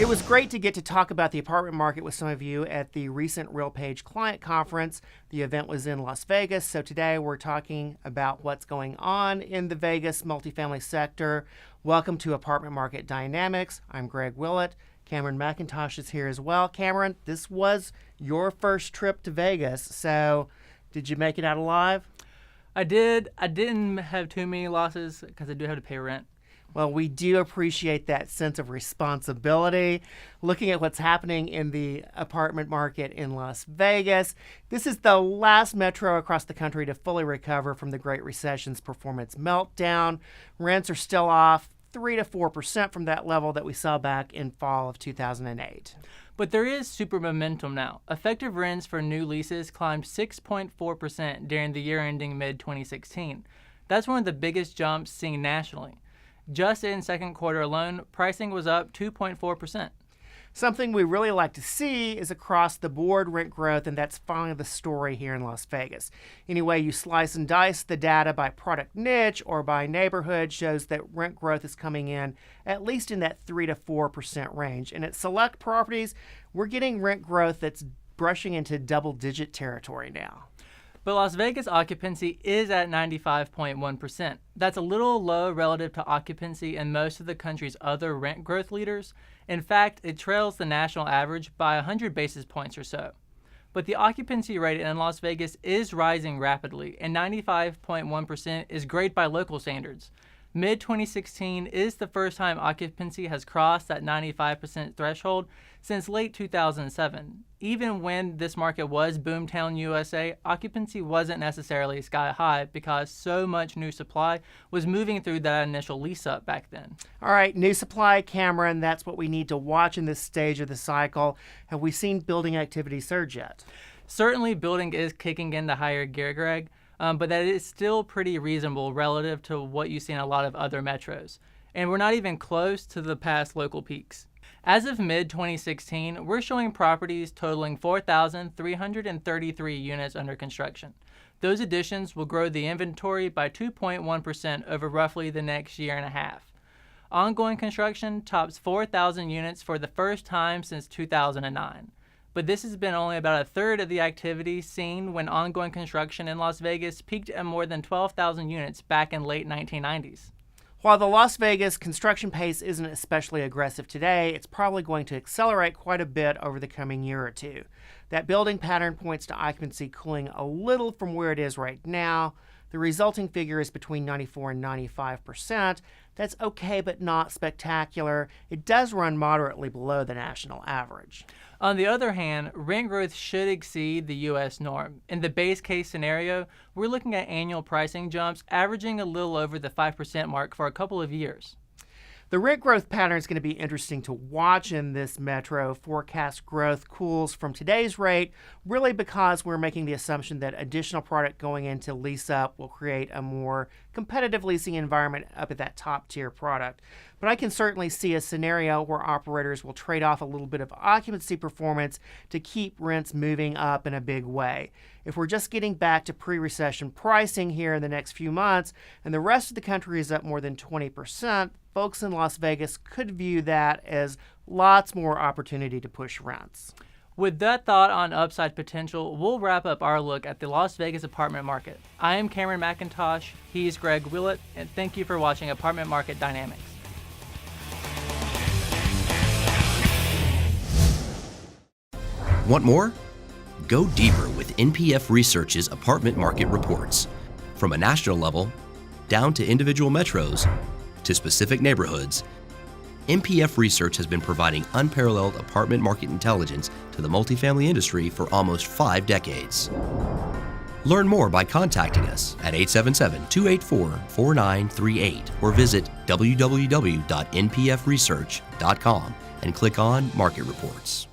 It was great to get to talk about the apartment market with some of you at the recent RealPage Client Conference. The event was in Las Vegas, so today we're talking about what's going on in the Vegas multifamily sector. Welcome to Apartment Market Dynamics. I'm Greg Willett. Cameron McIntosh is here as well. Cameron, this was your first trip to Vegas, so did you make it out alive? I did. I didn't have too many losses because I do have to pay rent. Well, we do appreciate that sense of responsibility. Looking at what's happening in the apartment market in Las Vegas, this is the last metro across the country to fully recover from the Great Recession's performance meltdown. Rents are still off 3 to 4% from that level that we saw back in fall of 2008. But there is super momentum now. Effective rents for new leases climbed 6.4% during the year ending mid-2016. That's one of the biggest jumps seen nationally. Just in second quarter alone, pricing was up 2.4%. Something we really like to see is across the board rent growth, and that's finally the story here in Las Vegas. Any way you slice and dice the data by product niche or by neighborhood shows that rent growth is coming in at least in that 3 to 4% range. And at select properties, we're getting rent growth that's brushing into double-digit territory now. But Las Vegas occupancy is at 95.1%. That's a little low relative to occupancy in most of the country's other rent growth leaders. In fact, it trails the national average by 100 basis points or so. But the occupancy rate in Las Vegas is rising rapidly, and 95.1% is great by local standards. Mid-2016 is the first time occupancy has crossed that 95% threshold since late 2007. Even when this market was Boomtown USA, occupancy wasn't necessarily sky high because so much new supply was moving through that initial lease up back then. All right, new supply, Cameron, that's what we need to watch in this stage of the cycle. Have we seen building activity surge yet? Certainly building is kicking into higher gear, Greg. But that is still pretty reasonable relative to what you see in a lot of other metros. And we're not even close to the past local peaks. As of mid-2016, we're showing properties totaling 4,333 units under construction. Those additions will grow the inventory by 2.1% over roughly the next year and a half. Ongoing construction tops 4,000 units for the first time since 2009. But this has been only about a third of the activity seen when ongoing construction in Las Vegas peaked at more than 12,000 units back in late 1990s. While the Las Vegas construction pace isn't especially aggressive today, it's probably going to accelerate quite a bit over the coming year or two. That building pattern points to occupancy cooling a little from where it is right now. The resulting figure is between 94 and 95%. That's okay, but not spectacular. It does run moderately below the national average. On the other hand, rent growth should exceed the U.S. norm. In the base case scenario, we're looking at annual pricing jumps averaging a little over the 5% mark for a couple of years. The rent growth pattern is going to be interesting to watch in this metro. Forecast growth cools from today's rate, really because we're making the assumption that additional product going into lease up will create a more competitive leasing environment up at that top tier product. But I can certainly see a scenario where operators will trade off a little bit of occupancy performance to keep rents moving up in a big way. If we're just getting back to pre-recession pricing here in the next few months and the rest of the country is up more than 20%, folks in Las Vegas could view that as lots more opportunity to push rents. With that thought on upside potential, we'll wrap up our look at the Las Vegas apartment market. I am Cameron McIntosh, he's Greg Willett, and thank you for watching Apartment Market Dynamics. Want more? Go deeper with MPF Research's apartment market reports. From a national level, down to individual metros, to specific neighborhoods, MPF Research has been providing unparalleled apartment market intelligence to the multifamily industry for almost 5 decades. Learn more by contacting us at 877-284-4938 or visit www.npfresearch.com and click on Market Reports.